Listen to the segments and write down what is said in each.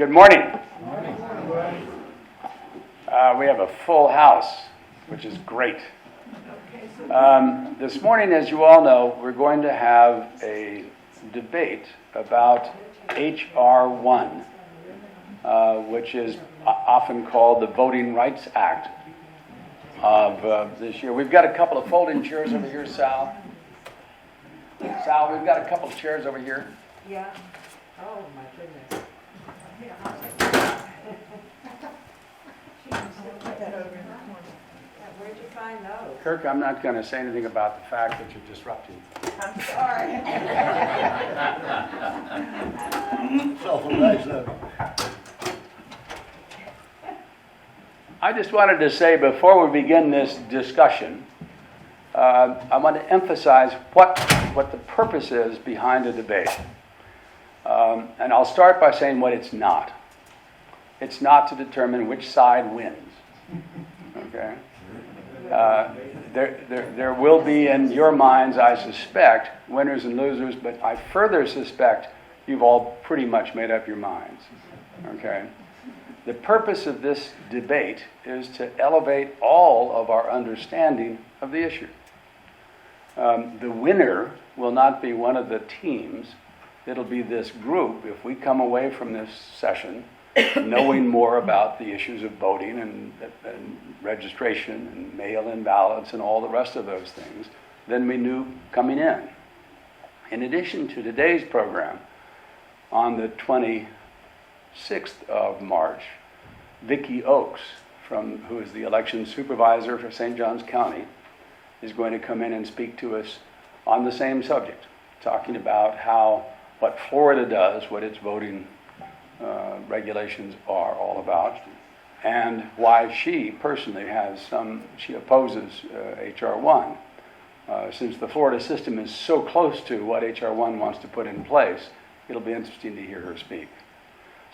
Good morning. We have a full house, which is great. This morning, as you all know, we're going to have a debate about H.R. 1, which is often called the Voting Rights Act of this year. We've got a couple of folding chairs over here, Sal. Sal, we've got a couple of chairs over here. Yeah. Oh, my goodness. Where'd you find those? Kirk, I'm not going to say anything about the fact that you're disrupting. I'm sorry. I just wanted to say before we begin this discussion, I want to emphasize what the purpose is behind the debate. And I'll start by saying what it's not. It's not to determine which side wins. Okay? There will be in your minds, I suspect, winners and losers, but I further suspect you've all pretty much made up your minds. Okay? The purpose of this debate is to elevate all of our understanding of the issue. The winner will not be one of the teams. It'll be this group. If we come away from this session knowing more about the issues of voting and registration and mail-in ballots and all the rest of those things than we knew coming in. In addition to today's program, on the 26th of March, Vicki Oakes, who is the election supervisor for St. Johns County, is going to come in and speak to us on the same subject, talking about what Florida does, what its voting regulations are all about, and why she personally she opposes H.R. 1. Since the Florida system is so close to what H.R. 1 wants to put in place, it'll be interesting to hear her speak.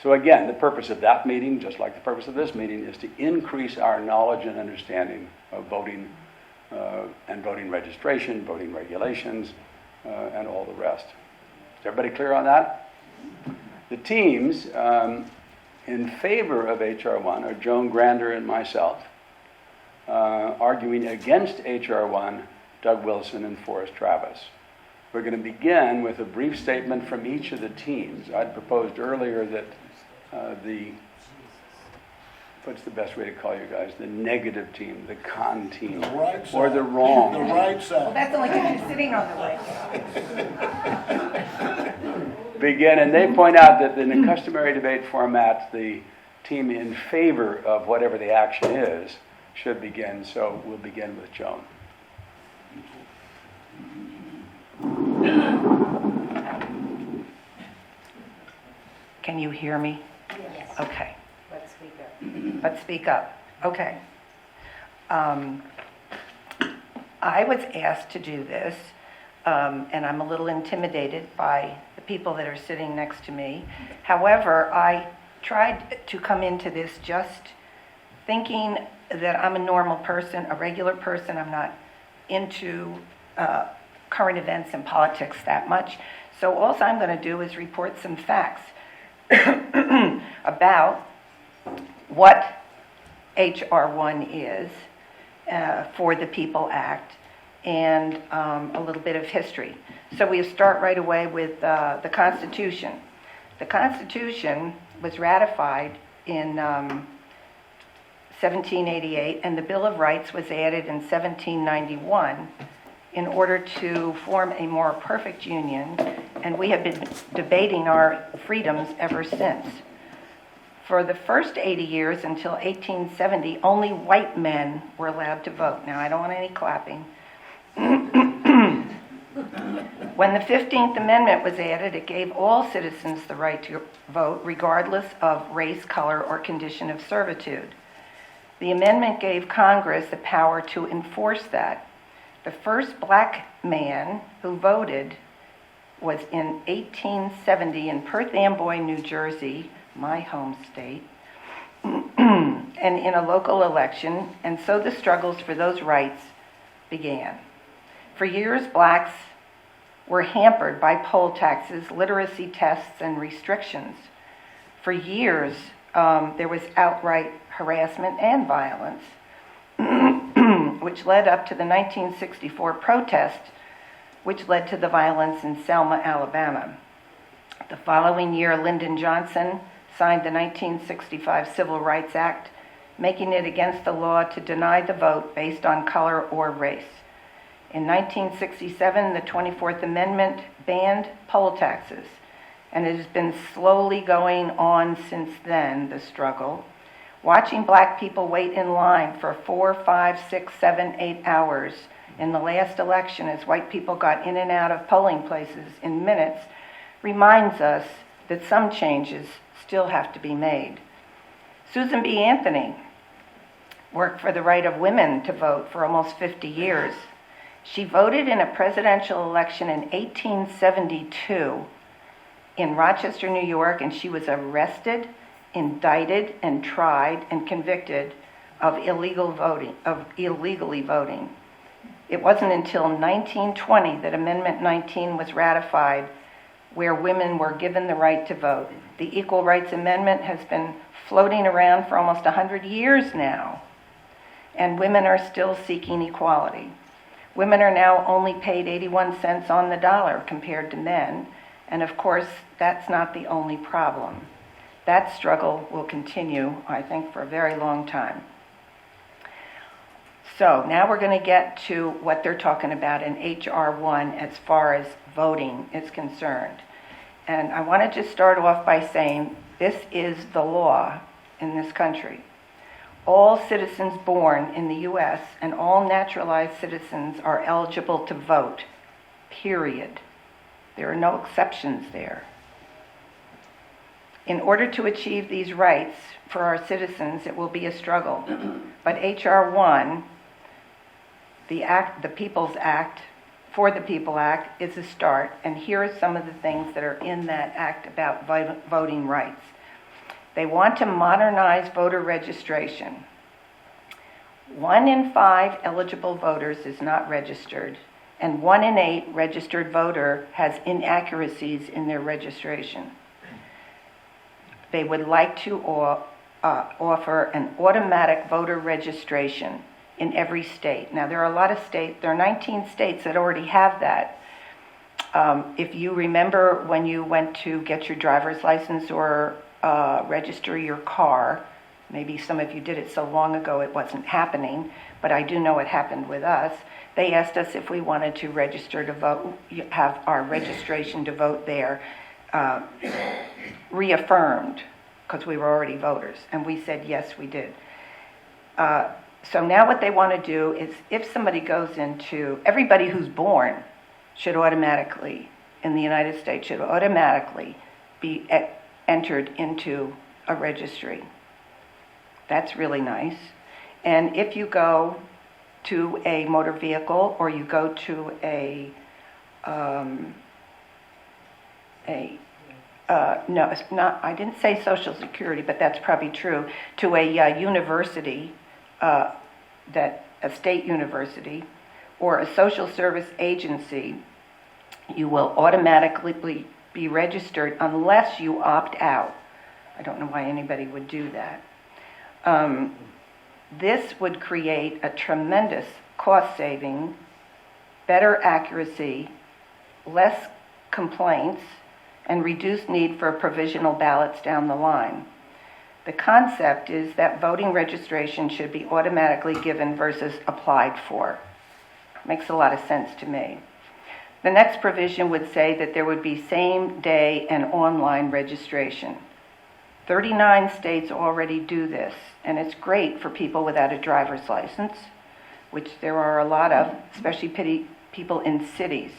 So again, the purpose of that meeting, just like the purpose of this meeting, is to increase our knowledge and understanding of voting and voting registration, voting regulations, and all the rest. Is everybody clear on that? The teams in favor of H.R. 1 are Joan Grander and myself. Arguing against H.R. 1, Doug Wilson and Forrest Travis. We're going to begin with a brief statement from each of the teams. I'd proposed earlier that what's the best way to call you guys? The negative team, the con team, the right side. Or the wrong the team. Right side. Well, that's only because you're sitting on the right side. Begin, and they point out that in the customary debate format, the team in favor of whatever the action is should begin. So we'll begin with Joan. Can you hear me? Yes. Okay. Let's speak up. Let's speak up. Okay. I was asked to do this, and I'm a little intimidated by the people that are sitting next to me. However, I tried to come into this just thinking that I'm a normal person, a regular person. I'm not into current events and politics that much. So all I'm going to do is report some facts about what H.R. 1 is for the People Act and a little bit of history. So we start right away with the Constitution. The Constitution was ratified in 1788, and the Bill of Rights was added in 1791 in order to form a more perfect union, and we have been debating our freedoms ever since. For the first 80 years until 1870, only white men were allowed to vote. Now, I don't want any clapping. When the 15th Amendment was added, it gave all citizens the right to vote, regardless of race, color, or condition of servitude. The amendment gave Congress the power to enforce that. The first black man who voted was in 1870 in Perth Amboy, New Jersey, my home state, and in a local election, and so the struggles for those rights began. For years, blacks were hampered by poll taxes, literacy tests, and restrictions. For years, there was outright harassment and violence, which led up to the 1964 protest, which led to the violence in Selma, Alabama. The following year, Lyndon Johnson signed the 1965 Civil Rights Act, making it against the law to deny the vote based on color or race. In 1967, the 24th Amendment banned poll taxes, and it has been slowly going on since then, the struggle. Watching black people wait in line for 4, 5, 6, 7, 8 hours in the last election as white people got in and out of polling places in minutes reminds us that some changes still have to be made. Susan B. Anthony worked for the right of women to vote for almost 50 years. She voted in a presidential election in 1872 in Rochester, New York, and she was arrested, indicted, and tried and convicted of illegally voting. It wasn't until 1920 that Amendment 19 was ratified, where women were given the right to vote. The Equal Rights Amendment has been floating around for almost 100 years now, and women are still seeking equality. Women are now only paid 81 cents on the dollar compared to men, and of course, that's not the only problem. That struggle will continue, I think, for a very long time. So now we're going to get to what they're talking about in H.R. 1 as far as voting is concerned. And I want to just start off by saying this is the law in this country. All citizens born in the U.S. and all naturalized citizens are eligible to vote, period. There are no exceptions there. In order to achieve these rights for our citizens, it will be a struggle. But H.R. 1, the People's Act, for the People Act, is a start. And here are some of the things that are in that act about voting rights. They want to modernize voter registration. 1 in 5 eligible voters is not registered, and 1 in 8 registered voter has inaccuracies in their registration. They would like to offer an automatic voter registration in every state. Now, there are a lot of states, there are 19 states that already have that. If you remember when you went to get your driver's license or register your car, maybe some of you did it so long ago it wasn't happening, but I do know it happened with us. They asked us if we wanted to register to vote, have our registration to vote there reaffirmed, because we were already voters, and we said yes, we did. So now what they want to do is, if somebody goes into, everybody who's born should automatically, in the United States, should automatically be entered into a registry. That's really nice. And if you go to a motor vehicle, or you go to no, it's not, I didn't say Social Security, but that's probably true, to a university, a state university, or a social service agency, you will automatically be registered unless you opt out. I don't know why anybody would do that. This would create a tremendous cost saving, better accuracy, less complaints, and reduced need for provisional ballots down the line. The concept is that voting registration should be automatically given versus applied for. Makes a lot of sense to me. The next provision would say that there would be same-day and online registration. 39 states already do this, and it's great for people without a driver's license, which there are a lot of, especially people in cities.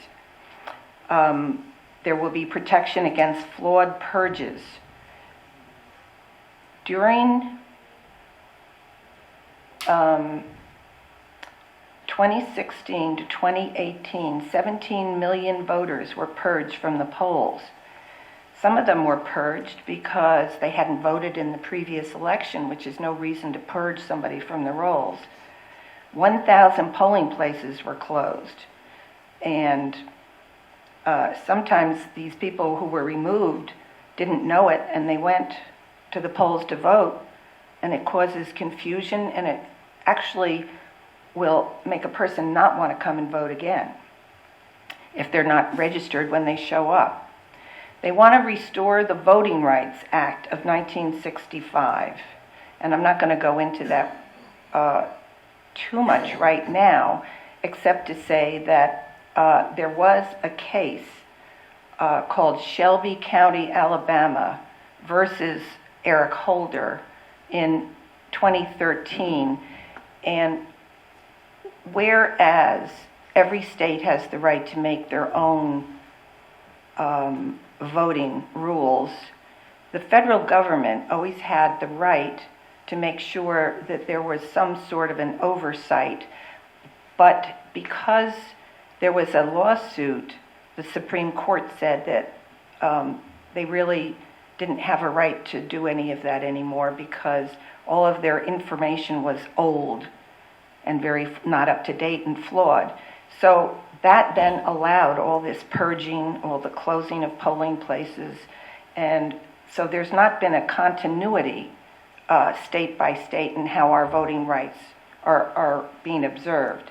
There will be protection against flawed purges. During 2016 to 2018, 17 million voters were purged from the polls. Some of them were purged because they hadn't voted in the previous election, which is no reason to purge somebody from the rolls. 1,000 polling places were closed. And sometimes these people who were removed didn't know it, and they went to the polls to vote, and it causes confusion, and it actually will make a person not want to come and vote again if they're not registered when they show up. They want to restore the Voting Rights Act of 1965, and I'm not going to go into that too much right now, except to say that there was a case called Shelby County, Alabama versus Eric Holder in 2013, and whereas every state has the right to make their own voting rules, the federal government always had the right to make sure that there was some sort of an oversight. But because there was a lawsuit, the Supreme Court said that they really didn't have a right to do any of that anymore because all of their information was old and very not up to date and flawed. So that then allowed all this purging, all the closing of polling places, and so there's not been a continuity state by state in how our voting rights are being observed.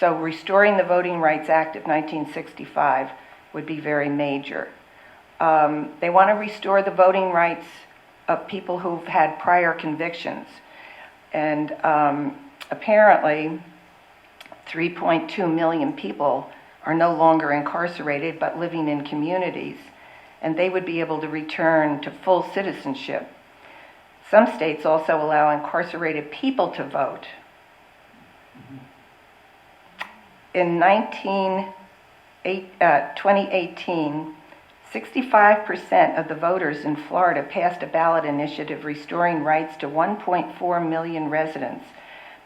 So restoring the Voting Rights Act of 1965 would be very major. They want to restore the voting rights of people who've had prior convictions. And apparently 3.2 million people are no longer incarcerated but living in communities, and they would be able to return to full citizenship. Some states also allow incarcerated people to vote. In 2018, 65% of the voters in Florida passed a ballot initiative restoring rights to 1.4 million residents,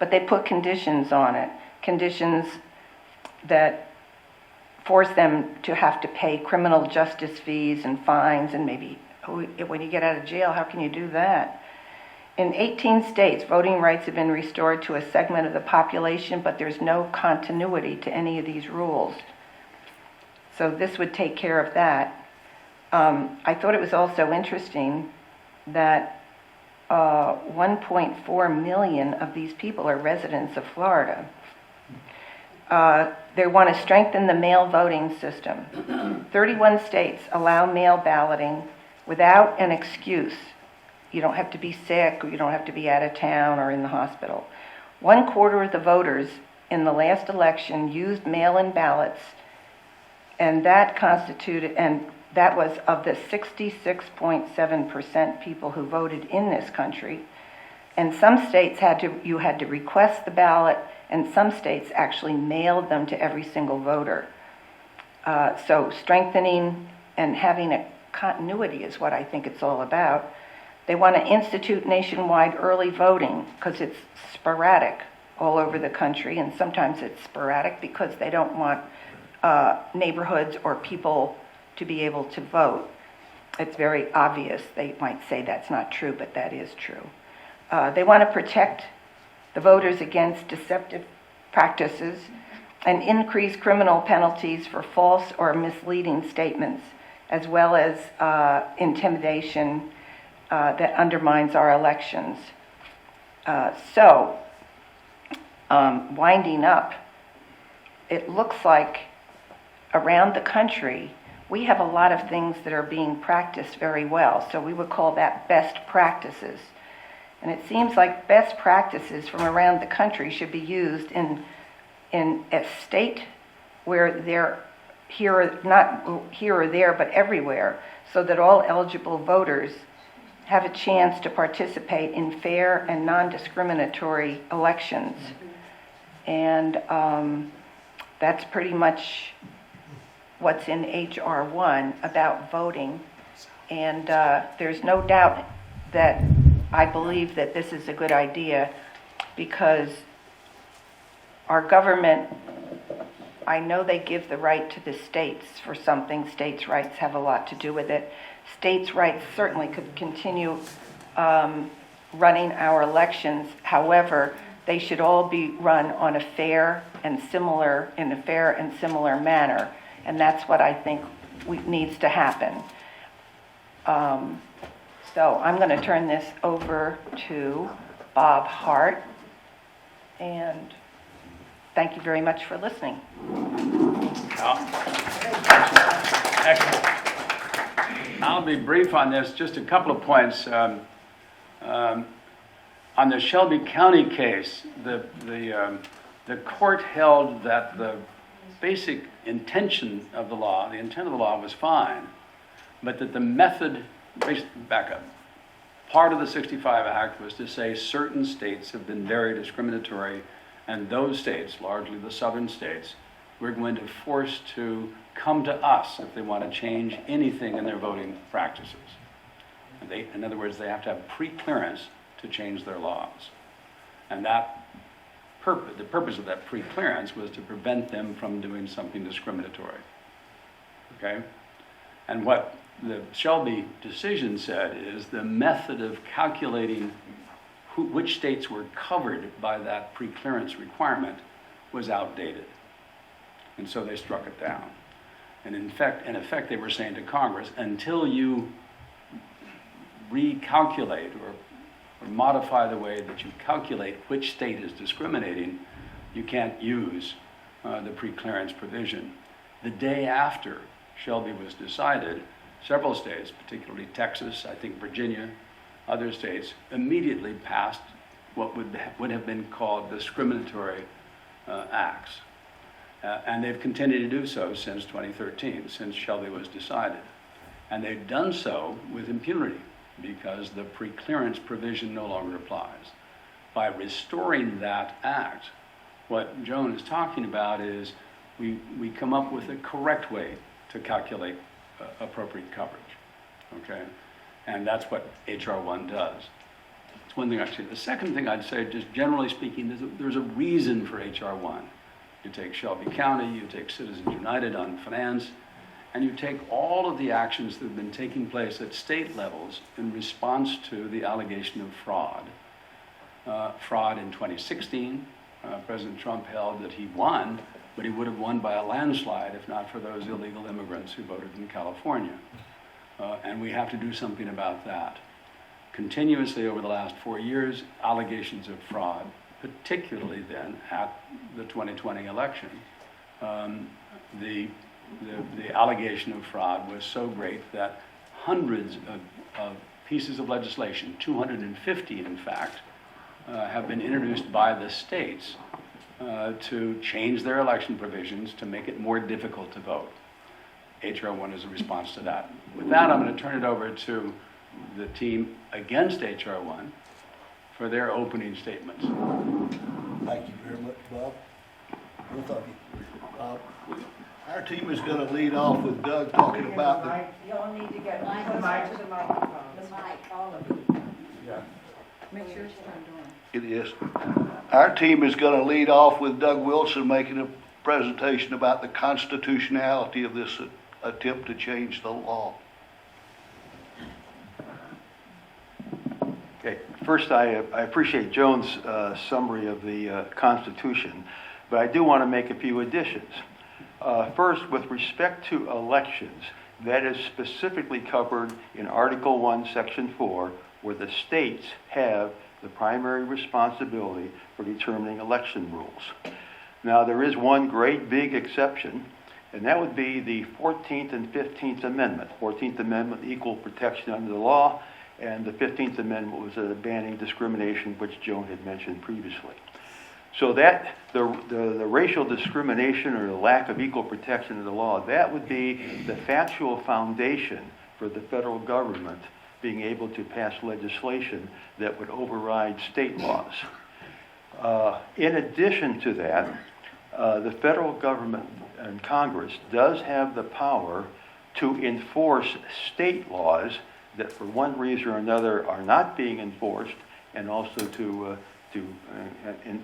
but they put conditions on it, conditions that force them to have to pay criminal justice fees and fines, and maybe when you get out of jail, how can you do that? In 18 states, voting rights have been restored to a segment of the population, but there's no continuity to any of these rules. So this would take care of that. I thought it was also interesting that 1.4 million of these people are residents of Florida. They want to strengthen the mail voting system. 31 states allow mail balloting without an excuse. You don't have to be sick, or you don't have to be out of town or in the hospital. 1/4 of the voters in the last election used mail-in ballots, and that was of the 66.7% people who voted in this country. And some states you had to request the ballot, and some states actually mailed them to every single voter. So strengthening and having a continuity is what I think it's all about. They want to institute nationwide early voting because it's sporadic all over the country, and sometimes it's sporadic because they don't want neighborhoods or people to be able to vote. It's very obvious. They might say that's not true, but that is true. They want to protect the voters against deceptive practices and increase criminal penalties for false or misleading statements, as well as intimidation that undermines our elections. Winding up, it looks like around the country we have a lot of things that are being practiced very well. So we would call that best practices. And it seems like best practices from around the country should be used in a state where they're not here or there, but everywhere, so that all eligible voters have a chance to participate in fair and non-discriminatory elections. And that's pretty much what's in H.R. 1 about voting. And there's no doubt that I believe that this is a good idea, because our government, I know they give the right to the states for something. States' rights have a lot to do with it. States' rights certainly could continue running our elections. However, they should all be run on in a fair and similar manner, and that's what I think needs to happen. So I'm going to turn this over to Bob Hart, and thank you very much for listening. Excellent. I'll be brief on this, just a couple of points. On the Shelby County case, the court held that the basic intention of the law, the intent of the law was fine, but that the method, back up, part of the 65 Act was to say certain states have been very discriminatory, and those states, largely the southern states, we're going to force to come to us if they want to change anything in their voting practices. And in other words, they have to have pre-clearance to change their laws. And the purpose of that pre-clearance was to prevent them from doing something discriminatory. Okay? And what the Shelby decision said is the method of calculating which states were covered by that pre-clearance requirement was outdated. And so they struck it down. And in effect, they were saying to Congress, until you recalculate or modify the way that you calculate which state is discriminating, you can't use the pre-clearance provision. The day after Shelby was decided, several states, particularly Texas, I think Virginia, other states, immediately passed what would have been called discriminatory acts. And they've continued to do so since 2013, since Shelby was decided. And they've done so with impunity because the pre-clearance provision no longer applies. By restoring that act, what Joan is talking about is we come up with a correct way to calculate appropriate coverage, okay? And that's what H.R. 1 does. That's one thing I'd say. The second thing I'd say, just generally speaking, there's a reason for H.R. 1. You take Shelby County, you take Citizens United on finance, and you take all of the actions that have been taking place at state levels in response to the allegation of fraud. Fraud in 2016, President Trump held that he won, but he would have won by a landslide if not for those illegal immigrants who voted in California. And we have to do something about that. Continuously over the last 4 years, allegations of fraud, particularly then at the 2020 election. The allegation of fraud was so great that hundreds of pieces of legislation, 250 in fact, have been introduced by the states to change their election provisions to make it more difficult to vote. H.R. 1 is a response to that. With that, I'm going to turn it over to the team against H.R. 1 for their opening statements. Thank you very much, Bob. Both of you. Our team is going to lead off with Doug talking about the... Y'all need to get closer to the microphone. The mic, all of you. Yeah. Make sure it's turned on. It is. Our team is going to lead off with Doug Wilson making a presentation about the constitutionality of this attempt to change the law. Okay. First, I appreciate Joan's summary of the Constitution, but I do want to make a few additions. First, with respect to elections, that is specifically covered in Article 1, Section 4, where the states have the primary responsibility for determining election rules. Now, there is one great big exception, and that would be the 14th and 15th Amendment. 14th Amendment, equal protection under the law, and the 15th Amendment was banning discrimination, which Joan had mentioned previously. So that, the racial discrimination or the lack of equal protection of the law, that would be the factual foundation for the federal government being able to pass legislation that would override state laws. In addition to that, the federal government and Congress does have the power to enforce state laws that for one reason or another are not being enforced, and also to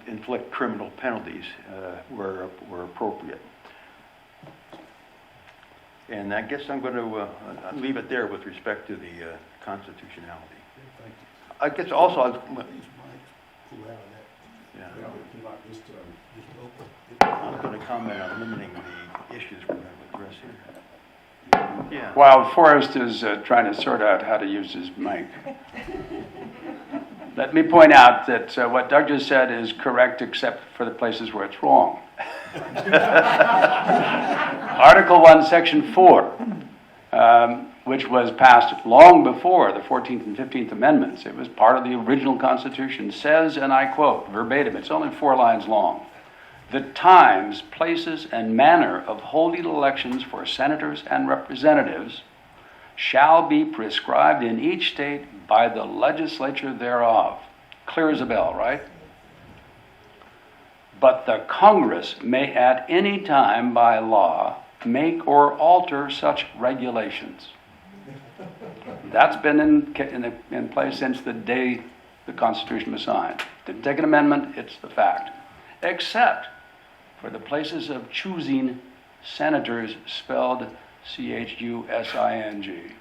inflict criminal penalties where appropriate. And I guess I'm going to leave it there with respect to the constitutionality. Thank you. I guess also, These mics pull out of that. yeah, Just open. I'm going to comment on limiting the issues we're going to address here. Yeah. While Forrest is trying to sort out how to use his mic, let me point out that what Doug just said is correct except for the places where it's wrong. Article 1, Section 4, which was passed long before the 14th and 15th Amendments, it was part of the original Constitution, says, and I quote verbatim, it's only 4 lines long, "The times, places, and manner of holding elections for senators and representatives shall be prescribed in each state by the legislature thereof." Clear as a bell, right? "But the Congress may at any time by law make or alter such regulations." That's been in place since the day the Constitution was signed. Didn't take an amendment, it's the fact. Except for the places of choosing senators, spelled CHUSING.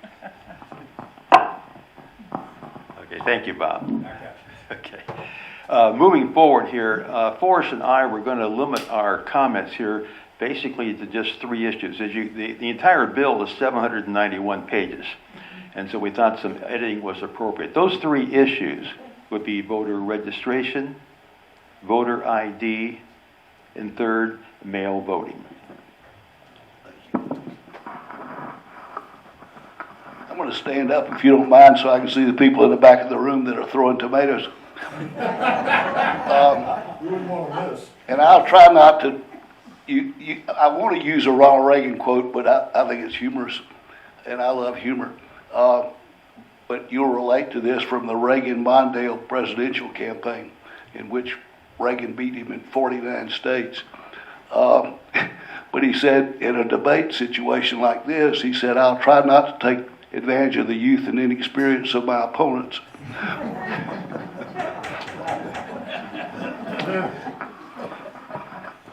Okay, thank you, Bob. Okay. Moving forward here, Forrest and I were going to limit our comments here basically to just 3 issues. The entire bill is 791 pages, and so we thought some editing was appropriate. Those 3 issues would be voter registration, voter ID, and third, mail voting. I'm going to stand up if you don't mind so I can see the people in the back of the room that are throwing tomatoes. You wouldn't want to miss. And I'll try not to, I want to use a Ronald Reagan quote, but I think it's humorous, and I love humor. But you'll relate to this from the Reagan-Mondale presidential campaign, in which Reagan beat him in 49 states. But he said, in a debate situation like this, he said, "I'll try not to take advantage of the youth and inexperience of my opponents."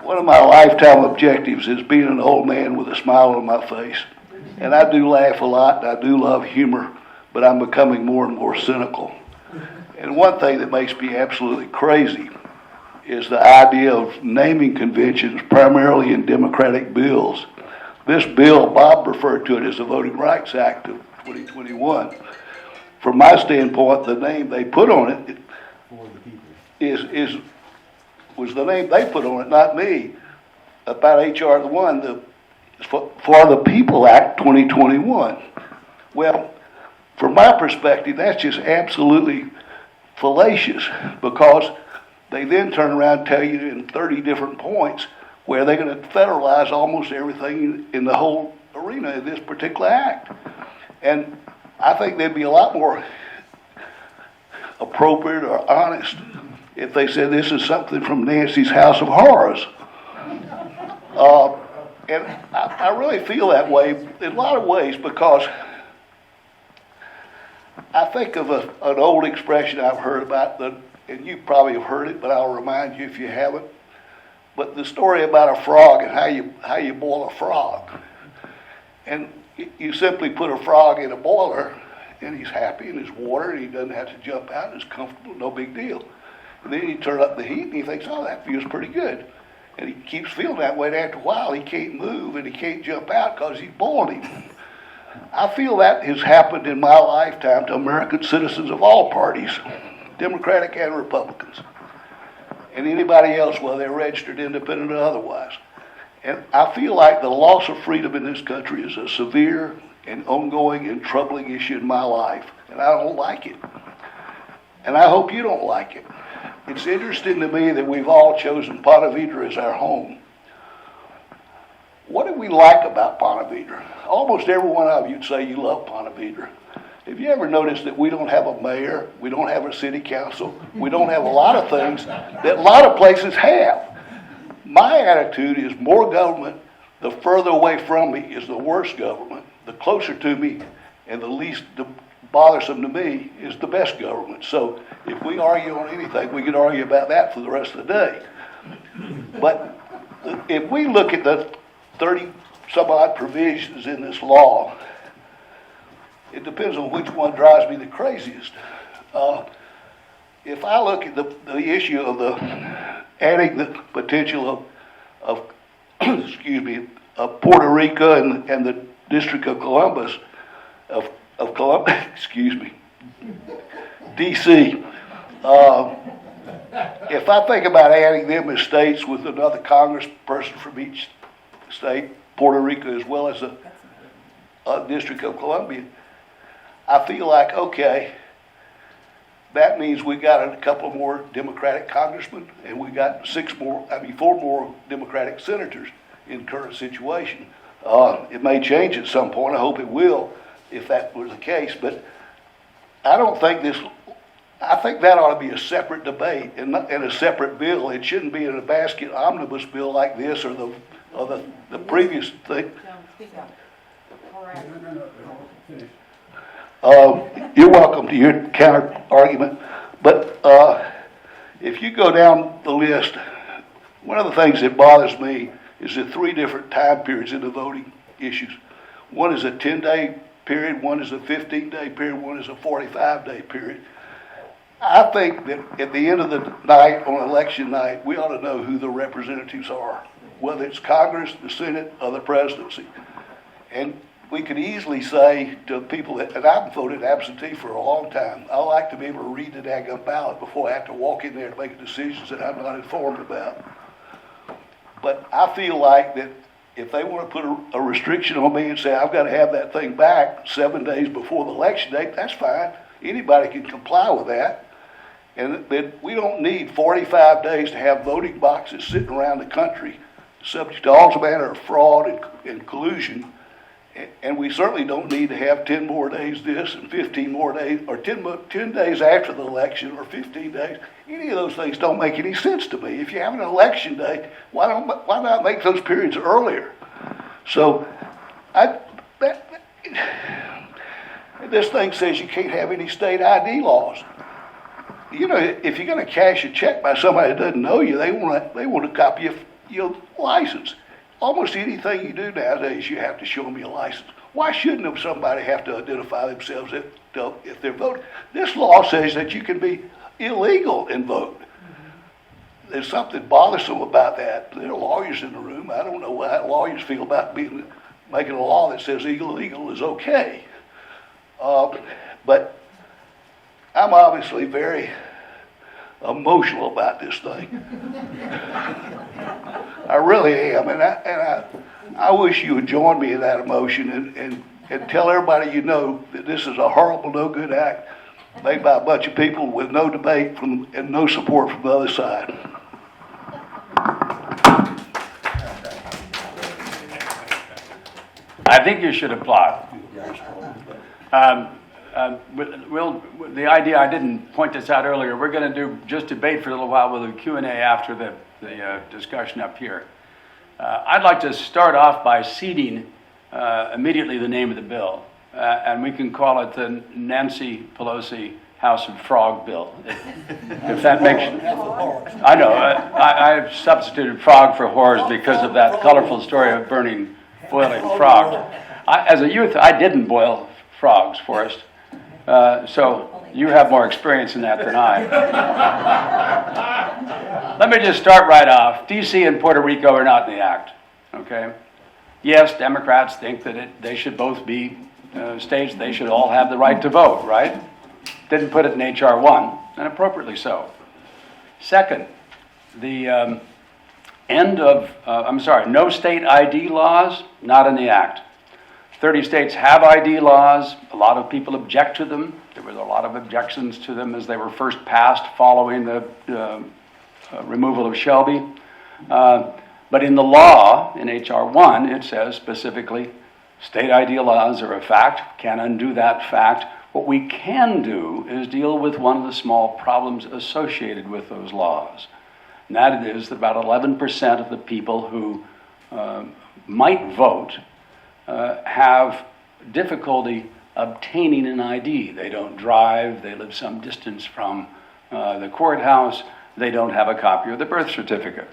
One of my lifetime objectives is being an old man with a smile on my face. And I do laugh a lot, and I do love humor, but I'm becoming more and more cynical. And one thing that makes me absolutely crazy is the idea of naming conventions primarily in Democratic bills. This bill, Bob referred to it as the Voting Rights Act of 2021. From my standpoint, the name they put on it was the name they put on it, not me, about H.R. 1, the For the People Act 2021. Well, from my perspective, that's just absolutely fallacious, because they then turn around and tell you in 30 different points where they're going to federalize almost everything in the whole arena of this particular act. And I think they'd be a lot more appropriate or honest if they said this is something from Nancy's House of Horrors. And I really feel that way in a lot of ways, because I think of an old expression I've heard about, and you probably have heard it, but I'll remind you if you haven't. But the story about a frog and how you boil a frog. And you simply put a frog in a boiler, and he's happy in his water, and he doesn't have to jump out, and it's comfortable, no big deal. And then you turn up the heat, and he thinks, oh, that feels pretty good. And he keeps feeling that way, and after a while, he can't move, and he can't jump out because he's boiling him. I feel that has happened in my lifetime to American citizens of all parties, Democratic and Republicans, and anybody else, whether they're registered independent or otherwise. And I feel like the loss of freedom in this country is a severe and ongoing and troubling issue in my life, and I don't like it. And I hope you don't like it. It's interesting to me that we've all chosen Ponte Vedra as our home. What do we like about Ponte Vedra? Almost every one of you would say you love Ponte Vedra. Have you ever noticed that we don't have a mayor, we don't have a city council, we don't have a lot of things that a lot of places have? My attitude is more government, the further away from me is the worst government. The closer to me and the least bothersome to me is the best government. So if we argue on anything, we could argue about that for the rest of the day. But if we look at the 30 some odd provisions in this law, it depends on which one drives me the craziest. If I look at the issue of adding the potential of excuse me, of Puerto Rico and the District of Columbus, of Columbus, excuse me, DC. If I think about adding them as states with another congressperson from each state, Puerto Rico as well as a District of Columbia, I feel like, okay, that means we got a couple more Democratic congressmen and we got 4 more Democratic senators in current situation. It may change at some point. I hope it will if that was the case, but I don't think I think that ought to be a separate debate and a separate bill. It shouldn't be in a basket omnibus bill like this or the previous thing. Speak up. Correct. You're welcome to your counter argument, but if you go down the list, one of the things that bothers me is the 3 different time periods in the voting issues. One is a 10-day period, one is a 15-day period, one is a 45-day period. I think that at the end of the night, on election night, we ought to know who the representatives are, whether it's Congress, the Senate, or the presidency. And we could easily say to people and I've voted absentee for a long time, I like to be able to read the daggum ballot before I have to walk in there to make decisions that I'm not informed about. But I feel like that if they want to put a restriction on me and say I've got to have that thing back 7 days before the election date, that's fine. Anybody can comply with that. And then we don't need 45 days to have voting boxes sitting around the country subject to all manner of fraud and collusion. And we certainly don't need to have 10 more days this and 15 more days, or 10 days after the election, or 15 days. Any of those things don't make any sense to me. If you have an election day, why not make those periods earlier? So, this thing says you can't have any state ID laws. You know, if you're going to cash a check by somebody that doesn't know you, they want a copy of your license. Almost anything you do nowadays, you have to show them your license. Why shouldn't somebody have to identify themselves if they're voting? This law says that you can be illegal and vote. There's something bothersome about that. There are lawyers in the room. I don't know how lawyers feel about making a law that says illegal is okay. But I'm obviously very emotional about this thing. I really am, and I wish you would join me in that emotion and tell everybody you know that this is a horrible, no good act made by a bunch of people with no debate and no support from the other side. I think you should applaud. The idea, I didn't point this out earlier, we're going to do just debate for a little while with a Q&A after the discussion up here. I'd like to start off by seeding immediately the name of the bill, and we can call it the Nancy Pelosi House of Frog Bill, if that makes... I know, I've substituted frog for whores because of that colorful story of boiling frogs. As a youth, I didn't boil frogs, Forrest. So you have more experience in that than I. Let me just start right off. D.C. and Puerto Rico are not in the act, okay? Yes, Democrats think that they should both be states. They should all have the right to vote, right? Didn't put it in H.R. 1, and appropriately so. Second, the no state ID laws, not in the act. 30 states have ID laws. A lot of people object to them. There was a lot of objections to them as they were first passed following the removal of Shelby. But in the law, in H.R. 1, it says specifically, state ID laws are a fact, can't undo that fact. What we can do is deal with one of the small problems associated with those laws. And that is that about 11% of the people who might vote have difficulty obtaining an ID. They don't drive, they live some distance from the courthouse, they don't have a copy of the birth certificate.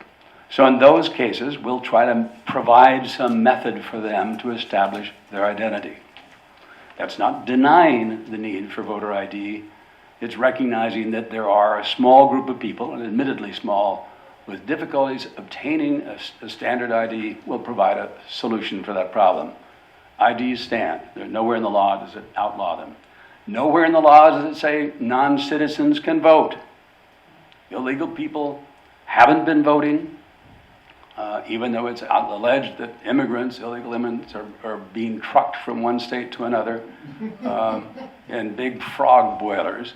So in those cases, we'll try to provide some method for them to establish their identity. That's not denying the need for voter ID. It's recognizing that there are a small group of people, and admittedly small, with difficulties obtaining a standard ID. Will provide a solution for that problem. IDs stand. There's nowhere in the law does it outlaw them. Nowhere in the law does it say non-citizens can vote. Illegal people haven't been voting, even though it's alleged that illegal immigrants are being trucked from one state to another in big frog boilers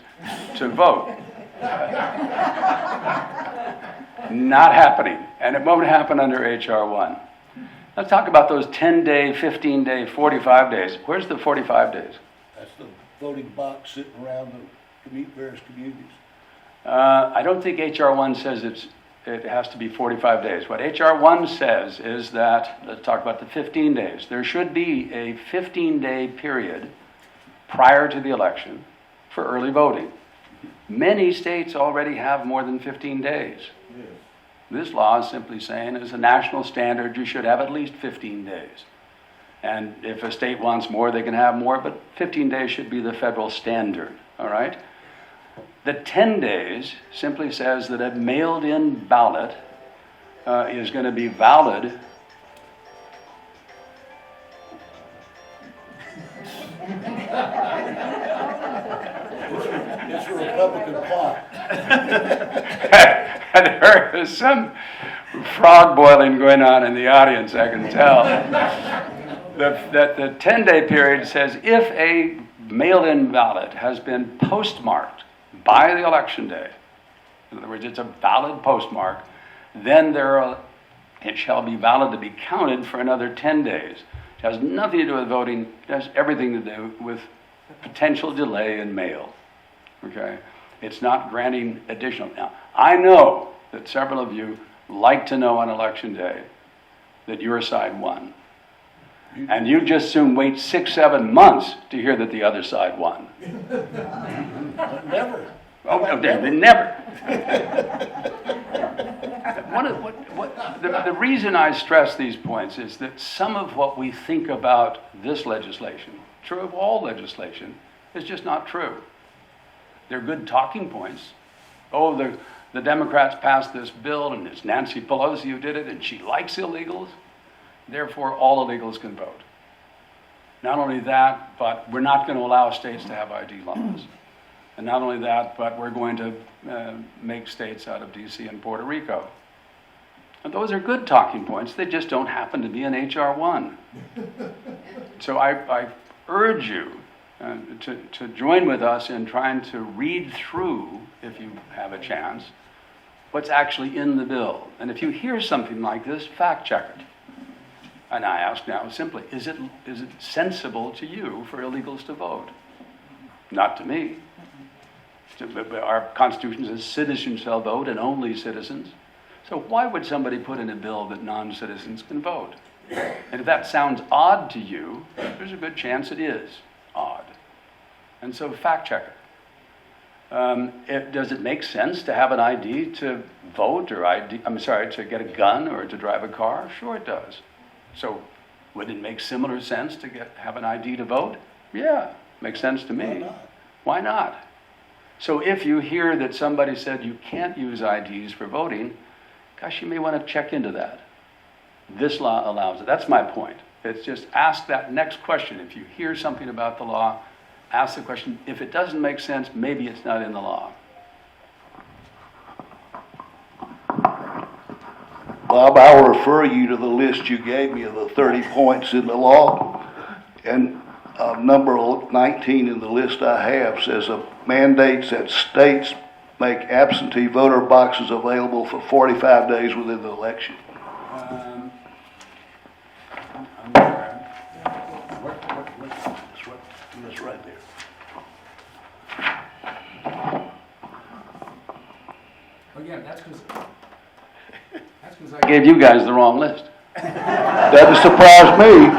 to vote. Not happening, and it won't happen under H.R. 1. Let's talk about those 10-day, 15-day, 45 days. Where's the 45 days? That's the voting box sitting around the various communities. I don't think H.R. 1 says it has to be 45 days. What H.R. 1 says is that, let's talk about the 15 days. There should be a 15-day period prior to the election for early voting. Many states already have more than 15 days. Yes. This law is simply saying, as a national standard, you should have at least 15 days. And if a state wants more, they can have more, but 15 days should be the federal standard, all right? The 10 days simply says that a mailed-in ballot is going to be valid. It's a Republican plot. There is some frog boiling going on in the audience, I can tell. The 10-day period says if a mailed-in ballot has been postmarked by the election day, in other words, it's a valid postmark, then it shall be valid to be counted for another 10 days. It has nothing to do with voting. It has everything to do with potential delay in mail. Okay? It's not granting additional. Now, I know that several of you like to know on election day that your side won. And you just soon wait 6-7 months to hear that the other side won. Never. Oh, no, never. The reason I stress these points is that some of what we think about this legislation, true of all legislation, is just not true. They're good talking points. Oh, the Democrats passed this bill, and it's Nancy Pelosi who did it, and she likes illegals. Therefore, all illegals can vote. Not only that, but we're not going to allow states to have ID laws. And not only that, but we're going to make states out of D.C. and Puerto Rico. And those are good talking points. They just don't happen to be in H.R. 1. So I urge you to join with us in trying to read through, if you have a chance, what's actually in the bill. And if you hear something like this, fact check it. And I ask now simply, is it sensible to you for illegals to vote? Not to me. Our Constitution says citizens shall vote and only citizens. So why would somebody put in a bill that non-citizens can vote? And if that sounds odd to you, there's a good chance it is odd. And so fact check it. Does it make sense to have an ID to vote or to get a gun or to drive a car? Sure it does. So would it make similar sense to have an ID to vote? Yeah, makes sense to me. Why not? Why not? So if you hear that somebody said you can't use IDs for voting, gosh, you may want to check into that. This law allows it. That's my point. It's just ask that next question. If you hear something about the law, ask the question. If it doesn't make sense, maybe it's not in the law. Bob, I'll refer you to the list you gave me of the 30 points in the law. And number 19 in the list I have says mandates that states make absentee voter boxes available for 45 days within the election. I'm sorry. That's right there. Again, that's because I gave you guys the wrong list. Doesn't surprise me.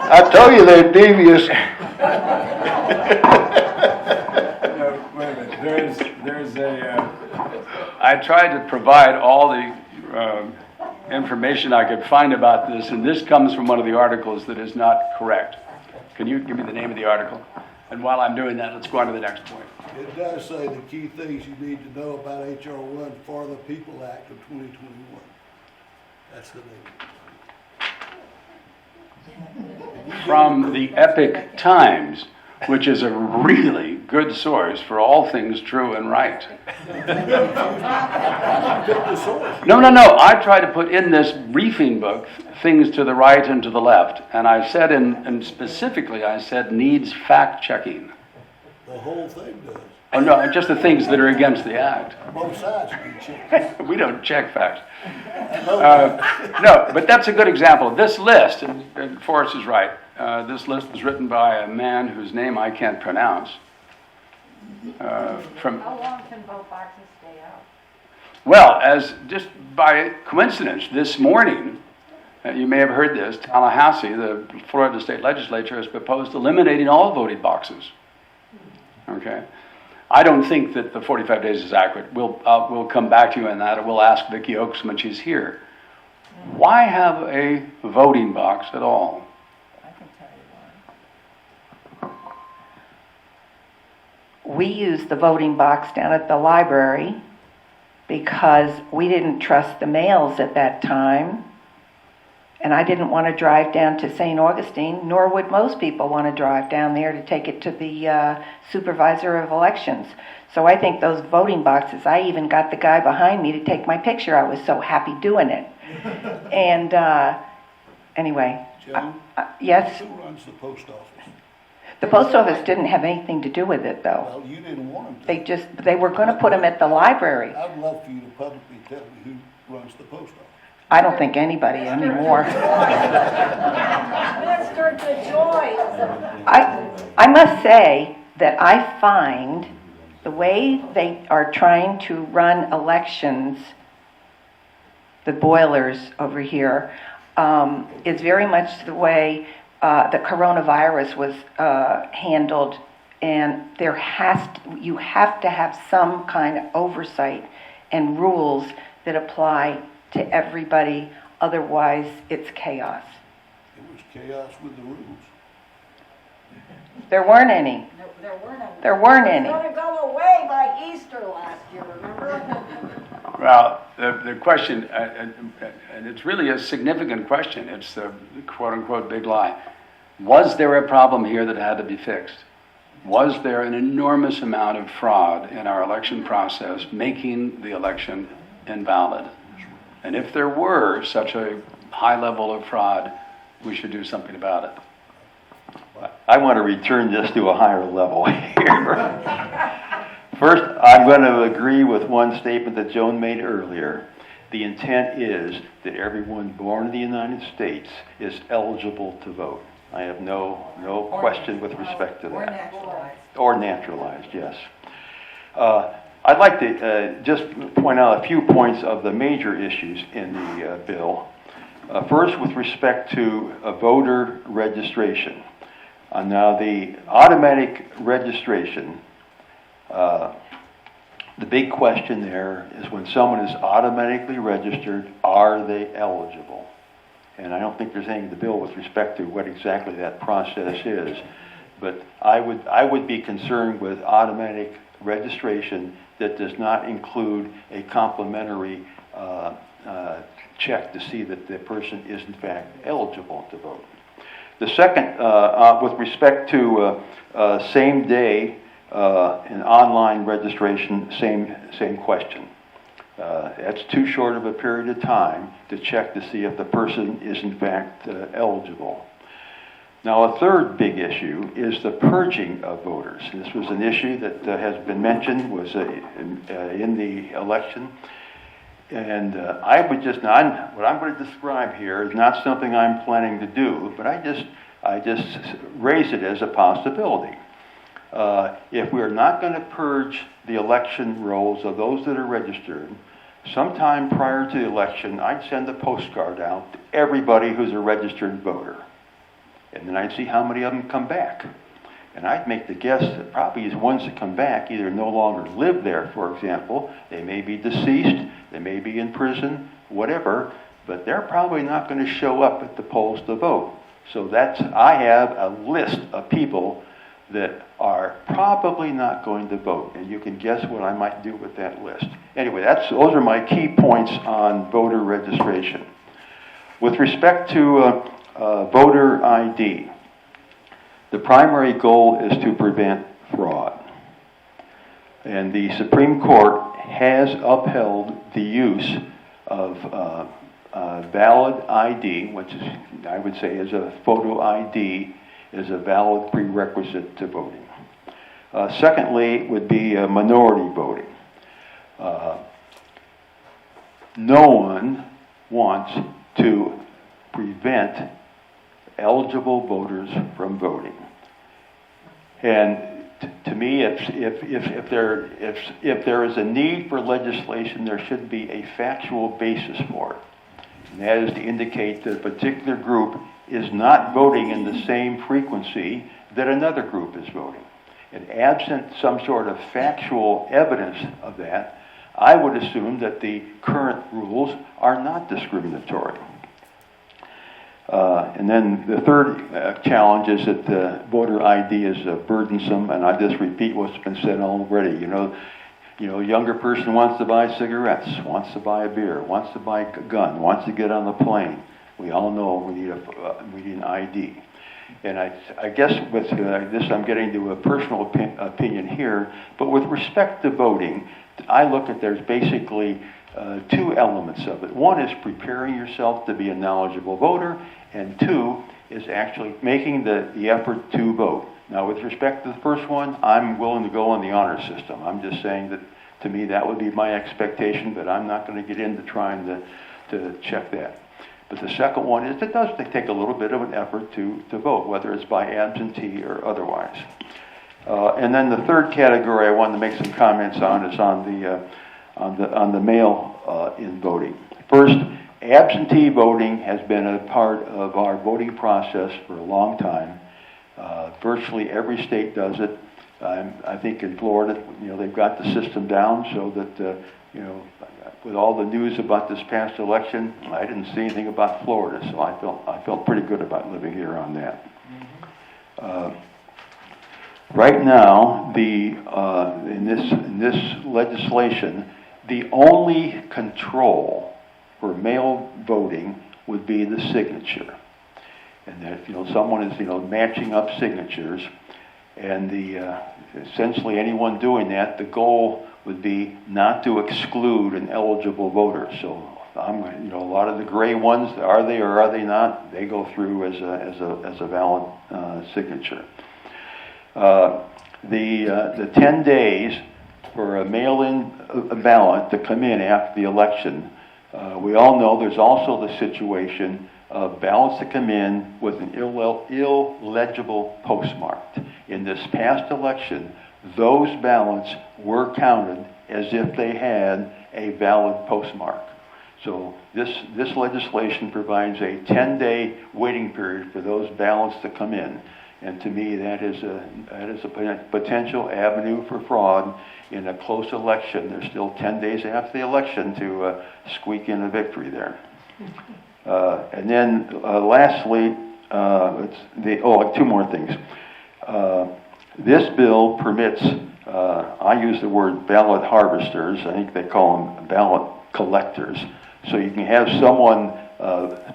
I told you they're devious. No, wait a minute. There's a. I tried to provide all the information I could find about this, and this comes from one of the articles that is not correct. Can you give me the name of the article? And while I'm doing that, let's go on to the next point. It does say the key things you need to know about H.R. 1 for the People Act of 2021. That's the name. From the Epic Times, which is a really good source for all things true and right. Pick the source. No. I try to put in this briefing book things to the right and to the left. And I said, and specifically, I said needs fact checking. The whole thing does. Oh, no, just the things that are against the act. Both sides can check. We don't check facts. No, but that's a good example. This list, and Forrest is right, this list was written by a man whose name I can't pronounce. From How long can vote boxes stay out? Well, as just by coincidence, this morning, you may have heard this, Tallahassee, the Florida State Legislature, has proposed eliminating all voting boxes. Okay? I don't think that the 45 days is accurate. We'll come back to you on that, and we'll ask Vicki Oakes when she's here. Why have a voting box at all? I can tell you why. We used the voting box down at the library because we didn't trust the mails at that time. And I didn't want to drive down to St. Augustine, nor would most people want to drive down there to take it to the supervisor of elections. So I think those voting boxes, I even got the guy behind me to take my picture. I was so happy doing it. And anyway, Joan, yes, who runs the post office? the post office didn't have anything to do with it, though. Well, you didn't want them to. They were going to put them at the library. I'd love for you to publicly tell me who runs the post office. I don't think anybody anymore. Mr. DeJoy. I must say that I find the way they are trying to run elections, the boilers over here, is very much the way the coronavirus was handled, and you have to have some kind of oversight and rules that apply to everybody, otherwise it's chaos. It was chaos with the rules. There weren't any. There weren't any. There weren't any. Going to go away by Easter last year, remember? Well, the question, and it's really a significant question, it's the quote-unquote big lie. Was there a problem here that had to be fixed? Was there an enormous amount of fraud in our election process, making the election invalid? And if there were such a high level of fraud, we should do something about it. I want to return this to a higher level here. First, I'm going to agree with one statement that Joan made earlier. The intent is that everyone born in the United States is eligible to vote. I have no question with respect to that. Or naturalized, yes. I'd like to just point out a few points of the major issues in the bill. First, with respect to voter registration. Now, the automatic registration, the big question there is when someone is automatically registered, are they eligible? And I don't think there's anything in the bill with respect to what exactly that process is. But I would be concerned with automatic registration that does not include a complimentary check to see that the person is in fact eligible to vote. The second, with respect to same day and online registration, same question. That's too short of a period of time to check to see if the person is in fact eligible. Now, a third big issue is the purging of voters. This was an issue that has been mentioned, was in the election. And I would just, what I'm going to describe here is not something I'm planning to do, but I just raise it as a possibility. If we're not going to purge the election rolls of those that are registered, sometime prior to the election, I'd send a postcard out to everybody who's a registered voter. And then I'd see how many of them come back. And I'd make the guess that probably the ones that come back either no longer live there, for example. They may be deceased, they may be in prison, whatever, but they're probably not going to show up at the polls to vote. So I have a list of people that are probably not going to vote. And you can guess what I might do with that list. Anyway, those are my key points on voter registration. With respect to voter ID, the primary goal is to prevent fraud. And the Supreme Court has upheld the use of valid ID, which is, I would say, is a photo ID, is a valid prerequisite to voting. Secondly, would be minority voting. No one wants to prevent eligible voters from voting. And to me, if there is a need for legislation, there should be a factual basis for it. And that is to indicate that a particular group is not voting in the same frequency that another group is voting. And absent some sort of factual evidence of that, I would assume that the current rules are not discriminatory. And then the third challenge is that the voter ID is burdensome, and I just repeat what's been said already. You know, a younger person wants to buy cigarettes, wants to buy a beer, wants to buy a gun, wants to get on the plane. We all know we need an ID. And I guess with this, I'm getting to a personal opinion here, but with respect to voting, I look at there's basically two elements of it. One is preparing yourself to be a knowledgeable voter, and two is actually making the effort to vote. Now, with respect to the first one, I'm willing to go on the honor system. I'm just saying that, to me, that would be my expectation, but I'm not going to get into trying to check that. But the second one is it does take a little bit of an effort to vote, whether it's by absentee or otherwise. And then the third category I wanted to make some comments on is on the mail in voting. First, absentee voting has been a part of our voting process for a long time. Virtually every state does it. I think in Florida, they've got the system down so that with all the news about this past election, I didn't see anything about Florida, so I felt pretty good about living here on that. Right now, in this legislation, the only control for mail voting would be the signature, and that if someone is matching up signatures, and essentially anyone doing that, the goal would be not to exclude an eligible voter. So a lot of the gray ones, are they or are they not? They go through as a valid signature. The 10 days for a mail-in ballot to come in after the election. We all know there's also the situation of ballots that come in with an illegible postmark. In this past election, those ballots were counted as if they had a valid postmark. So this legislation provides a 10-day waiting period for those ballots to come in. And to me, that is a potential avenue for fraud in a close election. There's still 10 days after the election to squeak in a victory there. And then lastly, two more things. This bill permits, I use the word ballot harvesters, I think they call them ballot collectors. So you can have someone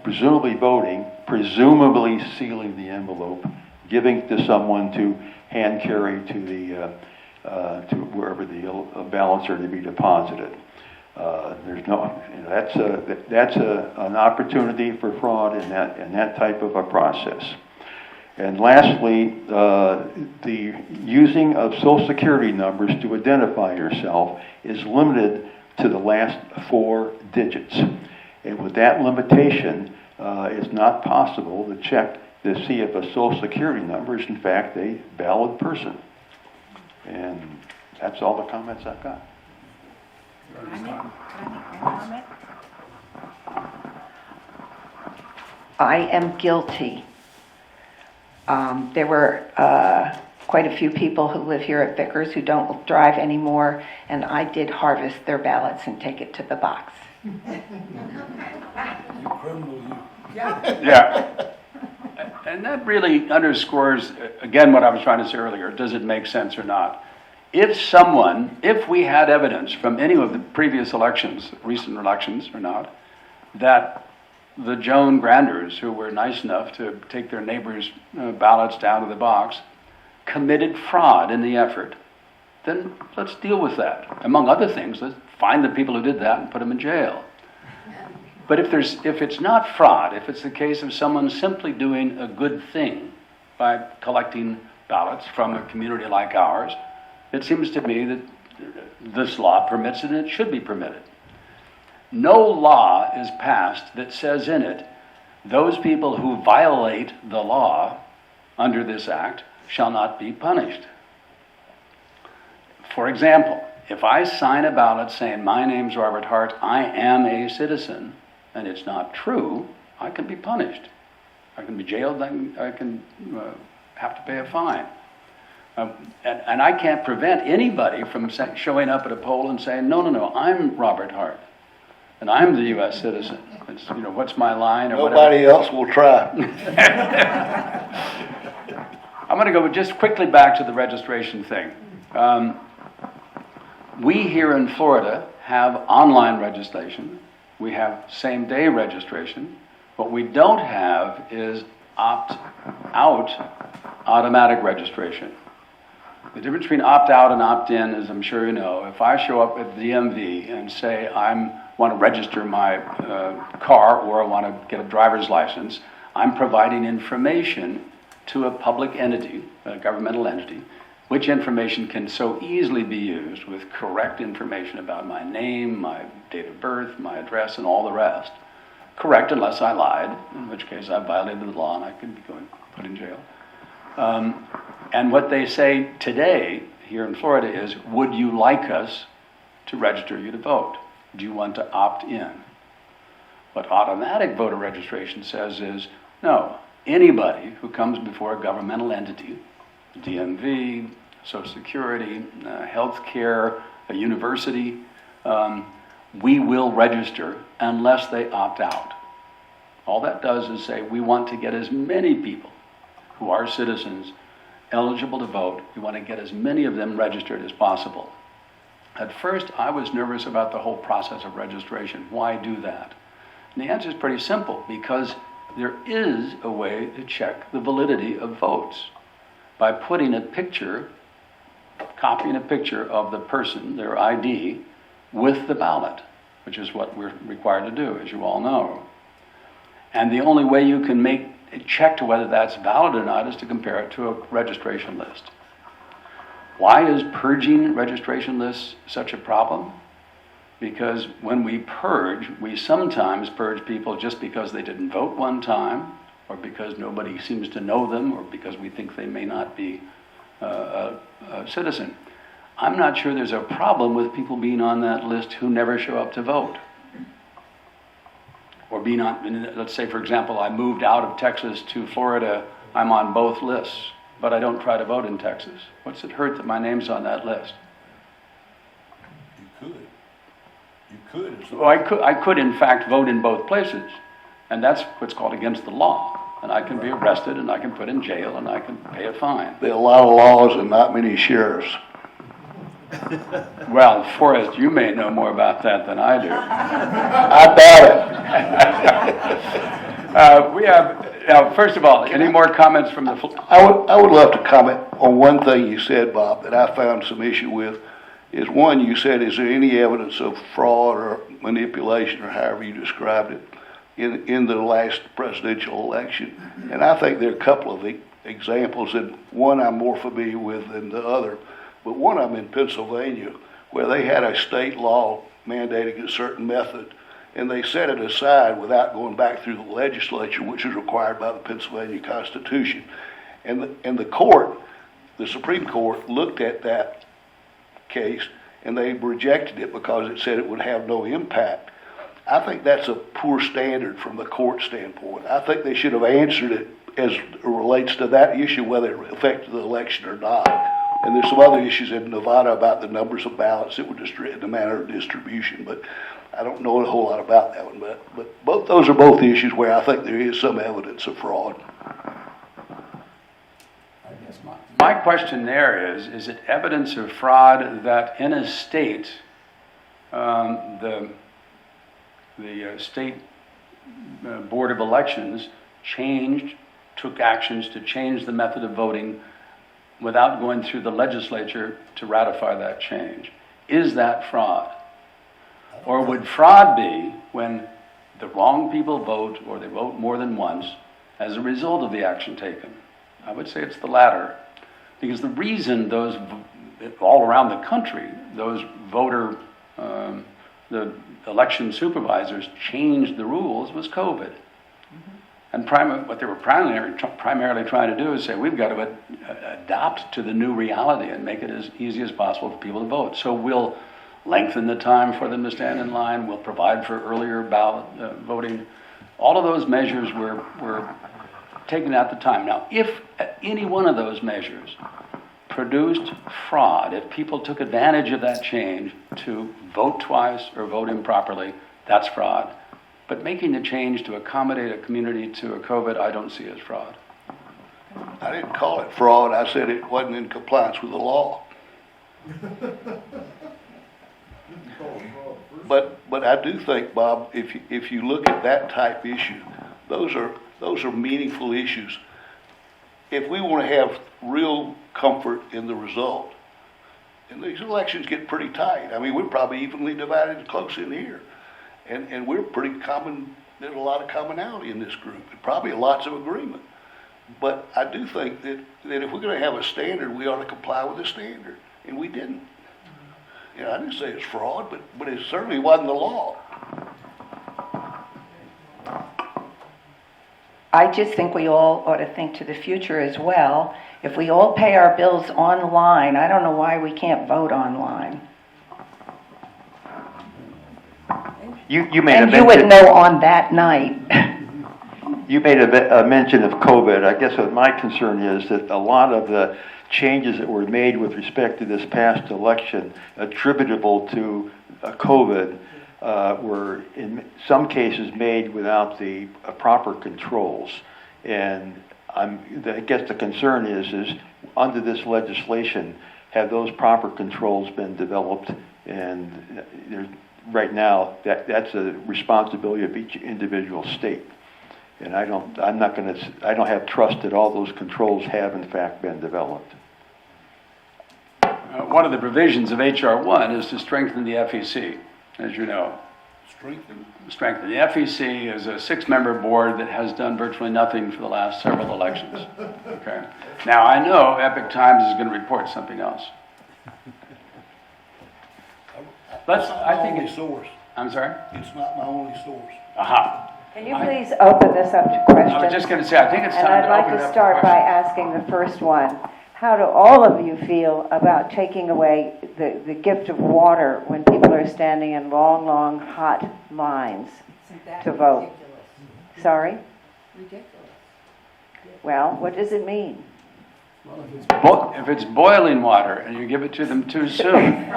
presumably voting, presumably sealing the envelope, giving it to someone to hand carry to wherever the ballots are to be deposited. There's no, that's an opportunity for fraud in that type of a process. And lastly, the using of Social Security numbers to identify yourself is limited to the last 4 digits. And with that limitation, it's not possible to check to see if a Social Security number is in fact a valid person. And that's all the comments I've got. Can I make one comment? I am guilty. There were quite a few people who live here at Vickers who don't drive anymore, and I did harvest their ballots and take it to the box. You criminal, you. Yeah. And that really underscores, again, what I was trying to say earlier. Does it make sense or not? If we had evidence from any of the previous elections, recent elections or not, that the Joan Granders, who were nice enough to take their neighbors' ballots down to the box, committed fraud in the effort, then let's deal with that. Among other things, let's find the people who did that and put them in jail. But if it's not fraud, if it's the case of someone simply doing a good thing by collecting ballots from a community like ours, it seems to me that this law permits it and it should be permitted. No law is passed that says in it, those people who violate the law under this act shall not be punished. For example, if I sign a ballot saying, my name's Robert Hart, I am a citizen, and it's not true, I can be punished. I can be jailed, I can have to pay a fine. And I can't prevent anybody from showing up at a poll and saying, no, I'm Robert Hart, and I'm the U.S. citizen. It's, what's my line or Nobody whatever. else will try. I'm going to go just quickly back to the registration thing. We here in Florida have online registration. We have same-day registration. What we don't have is opt-out automatic registration. The difference between opt-out and opt-in, as I'm sure you know, if I show up at the DMV and say I want to register my car or I want to get a driver's license, I'm providing information to a public entity, a governmental entity, which information can so easily be used with correct information about my name, my date of birth, my address, and all the rest. Correct unless I lied, in which case I violated the law and I could be put in jail. And what they say today here in Florida is, would you like us to register you to vote? Do you want to opt in? What automatic voter registration says is, no, anybody who comes before a governmental entity, DMV, Social Security, health care, a university, we will register unless they opt out. All that does is say we want to get as many people who are citizens eligible to vote. We want to get as many of them registered as possible. At first, I was nervous about the whole process of registration. Why do that? And the answer is pretty simple, because there is a way to check the validity of votes by putting a picture, copying a picture of the person, their ID, with the ballot, which is what we're required to do, as you all know. And the only way you can check to whether that's valid or not is to compare it to a registration list. Why is purging registration lists such a problem? Because when we purge, we sometimes purge people just because they didn't vote one time, or because nobody seems to know them, or because we think they may not be a citizen. I'm not sure there's a problem with people being on that list who never show up to vote. Or being on, let's say, for example, I moved out of Texas to Florida, I'm on both lists, but I don't try to vote in Texas. What's it hurt that my name's on that list? You could. Well, I could in fact vote in both places, and that's what's called against the law. And I can be arrested, and I can put in jail, and I can pay a fine. There are a lot of laws and not many sheriffs. Well, Forrest, you may know more about that than I do. I doubt it. We have, first of all, any more comments from the floor? I would love to comment on one thing you said, Bob, that I found some issue with. Is one, you said, is there any evidence of fraud or manipulation, or however you described it, in the last presidential election? And I think there are a couple of examples, and one I'm more familiar with than the other. But one of them in Pennsylvania, where they had a state law mandating a certain method, and they set it aside without going back through the legislature, which is required by the Pennsylvania Constitution. And the court, the Supreme Court, looked at that case, and they rejected it because it said it would have no impact. I think that's a poor standard from the court standpoint. I think they should have answered it as it relates to that issue, whether it affected the election or not. And there's some other issues in Nevada about the numbers of ballots that were distributed, the manner of distribution, but I don't know a whole lot about that one. But both those are both issues where I think there is some evidence of fraud. My question there is it evidence of fraud that in a state, the state Board of Elections took actions to change the method of voting without going through the legislature to ratify that change. Is that fraud? Or would fraud be when the wrong people vote or they vote more than once as a result of the action taken? I would say it's the latter. Because the reason those, all around the country, those the election supervisors changed the rules was COVID. And what they were primarily trying to do is say, we've got to adapt to the new reality and make it as easy as possible for people to vote. So we'll lengthen the time for them to stand in line, we'll provide for earlier ballot voting. All of those measures were taken at the time. Now, if any one of those measures produced fraud, if people took advantage of that change to vote twice or vote improperly, that's fraud. But making the change to accommodate a community to a COVID, I don't see as fraud. I didn't call it fraud. I said it wasn't in compliance with the law. But I do think, Bob, if you look at that type issue, those are meaningful issues. If we want to have real comfort in the result, and these elections get pretty tight. I mean, we're probably evenly divided close in here. And we're pretty common, there's a lot of commonality in this group, and probably lots of agreement. But I do think that if we're going to have a standard, we ought to comply with the standard. And we didn't. You know, I didn't say it's fraud, but it certainly wasn't the law. I just think we all ought to think to the future as well. If we all pay our bills online, I don't know why we can't vote online. You made a And you would know on that night. You made a mention of COVID. I guess what my concern is that a lot of the changes that were made with respect to this past election attributable to COVID were in some cases made without the proper controls. And I guess the concern is under this legislation, have those proper controls been developed? And right now, that's a responsibility of each individual state. And I don't have trust that all those controls have in fact been developed. One of the provisions of H.R. 1 is to strengthen the FEC, as you know. Strengthen. The FEC is a 6-member board that has done virtually nothing for the last several elections. Okay. Now, I know Epoch Times is going to report something else. Source. I'm sorry? It's not my only source. Aha. Can you please open this up to questions? I was just going to say, I think it's And time I'd to like open it to up start for by questions. asking the first one. How do all of you feel about taking away the gift of water when people are standing in long, long, hot lines to vote? Sorry? Ridiculous. Well, what does it mean? If it's boiling water and you give it to them too soon,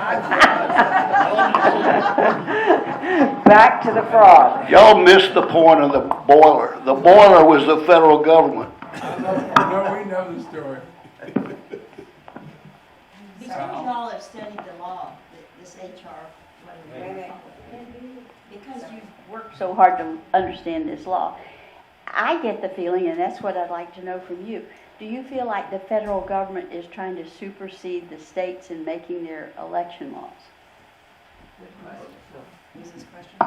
Back to the frog. Y'all missed the point of the boiler. The boiler was the federal government. No, we know the story. Because you all have studied the law, this HR, whatever. Because you've worked so hard to understand this law. I get the feeling, and that's what I'd like to know from you, do you feel like the federal government is trying to supersede the states in making their election laws? Who's this question?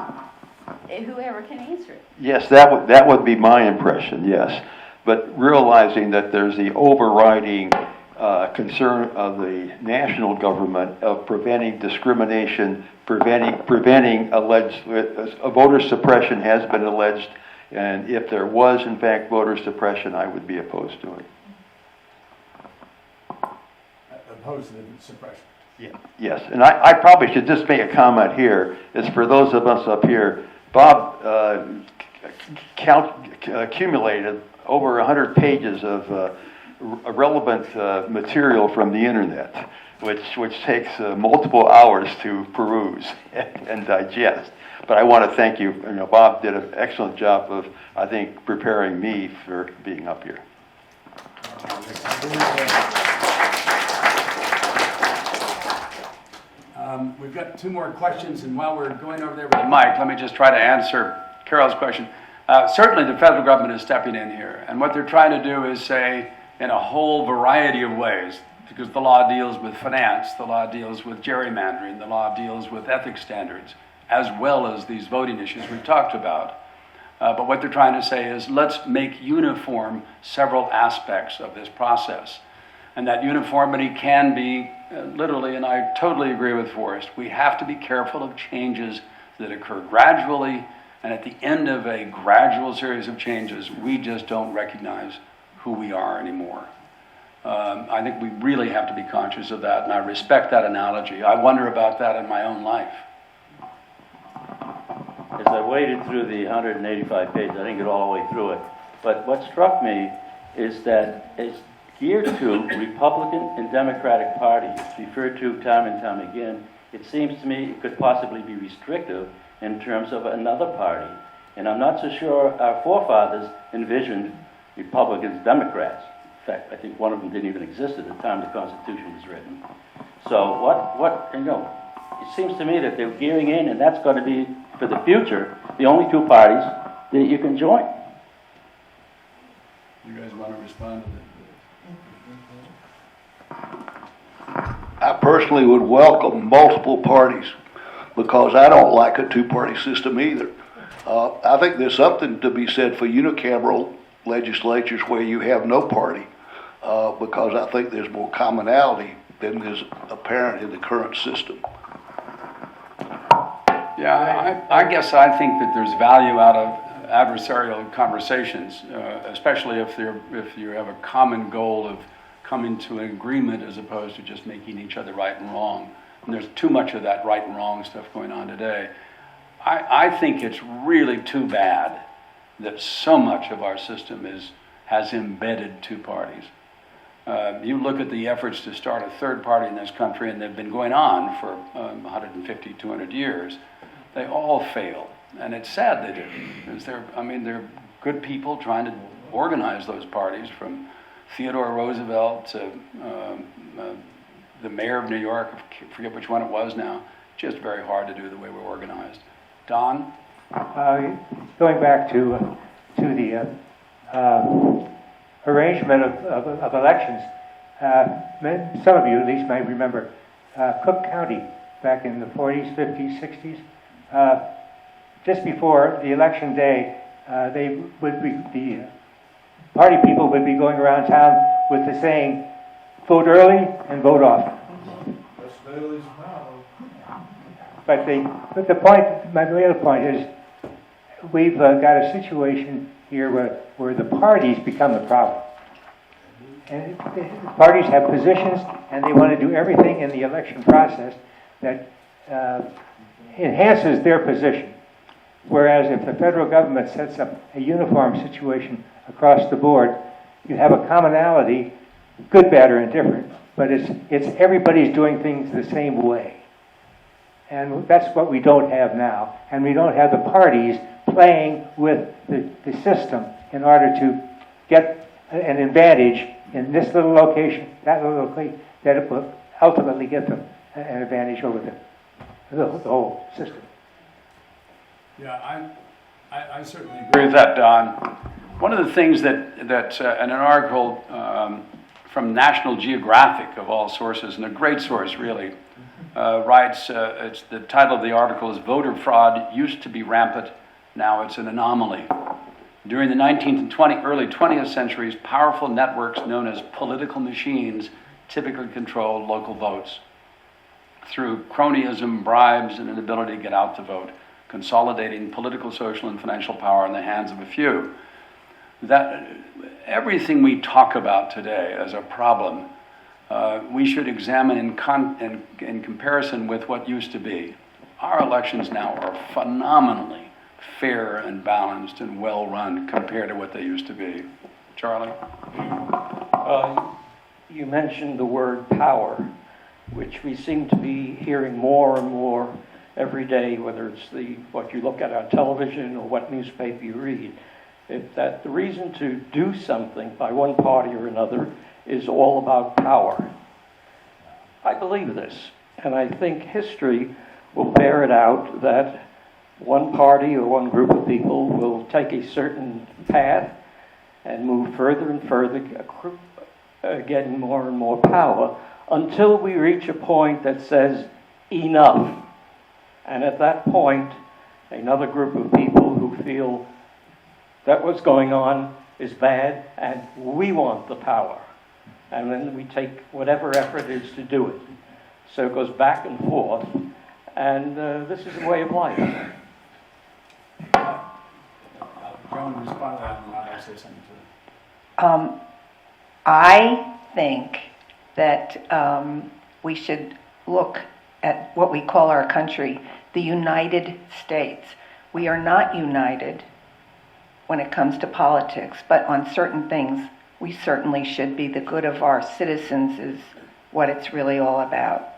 Whoever can answer it. Yes, that would be my impression, yes. But realizing that there's the overriding concern of the national government of preventing discrimination, preventing alleged voter suppression has been alleged, and if there was in fact voter suppression, I would be opposed to it. Opposed to the suppression. Yeah. Yes, and I probably should just make a comment here. Is for those of us up here, Bob accumulated over 100 pages of relevant material from the internet, which takes multiple hours to peruse and digest. But I want to thank you. You know, Bob did an excellent job of, I think, preparing me for being up here. We've got 2 more questions, and while we're going over there with the mic, let me just try to answer Carol's question. Certainly, the federal government is stepping in here, and what they're trying to do is say, in a whole variety of ways, because the law deals with finance, the law deals with gerrymandering, the law deals with ethics standards, as well as these voting issues we've talked about. But what they're trying to say is, let's make uniform several aspects of this process. And that uniformity can be literally, and I totally agree with Forrest, we have to be careful of changes that occur gradually, and at the end of a gradual series of changes, we just don't recognize who we are anymore. I think we really have to be conscious of that, and I respect that analogy. I wonder about that in my own life. As I waded through the 185 pages, I didn't get all the way through it, but what struck me is that it's geared to Republican and Democratic parties. It's referred to time and time again. It seems to me it could possibly be restrictive in terms of another party. And I'm not so sure our forefathers envisioned Republicans, Democrats. In fact, I think one of them didn't even exist at the time the Constitution was written. So it seems to me that they're gearing in, and that's going to be, for the future, the only two parties that you can join. You guys want to respond to that? I personally would welcome multiple parties because I don't like a two-party system either. I think there's something to be said for unicameral legislatures where you have no party because I think there's more commonality than is apparent in the current system. Yeah, I guess I think that there's value out of adversarial conversations, especially if you have a common goal of coming to an agreement as opposed to just making each other right and wrong. And there's too much of that right and wrong stuff going on today. I think it's really too bad that so much of our system has embedded two parties. You look at the efforts to start a third party in this country, and they've been going on for 150, 200 years. They all fail, and it's sad they do. Because they're good people trying to organize those parties, from Theodore Roosevelt to the mayor of New York, I forget which one it was now. Just very hard to do the way we're organized. Don? Going back to the arrangement of elections, some of you at least might remember Cook County back in the 40s, 50s, 60s. Just before the election day, the party people would be going around town with the saying, vote early and vote often. But the point, my real point is, we've got a situation here where the parties become the problem. And the parties have positions, and they want to do everything in the election process that enhances their position. Whereas if the federal government sets up a uniform situation across the board, you have a commonality, good, bad, or indifferent, but it's everybody's doing things the same way. And that's what we don't have now. And we don't have the parties playing with the system in order to get an advantage in this little location, that little location, that it will ultimately get them an advantage over the whole system. Yeah, I certainly Agree with that, Don. One of the things that in an article from National Geographic, of all sources, and a great source really, writes, it's the title of the article is "Voter Fraud Used to be Rampant, Now It's an Anomaly." During the 19th and early 20th centuries, powerful networks known as political machines typically controlled local votes through cronyism, bribes, and an ability to get out the vote, consolidating political, social, and financial power in the hands of a few. That everything we talk about today as a problem, we should examine in comparison with what used to be. Our elections now are phenomenally fair and balanced and well run compared to what they used to be. Charlie? You mentioned the word power, which we seem to be hearing more and more every day, whether it's what you look at on television or what newspaper you read. That the reason to do something by one party or another is all about power. I believe this, and I think history will bear it out that one party or one group of people will take a certain path and move further and further, getting more and more power, until we reach a point that says, enough. And at that point, another group of people who feel that what's going on is bad and we want the power. And then we take whatever effort is to do it. So it goes back and forth, and this is a way of life. Joan, respond to that, and I'll say something to it. I think that we should look at what we call our country, the United States. We are not united when it comes to politics, but on certain things, we certainly should be. The good of our citizens is what it's really all about.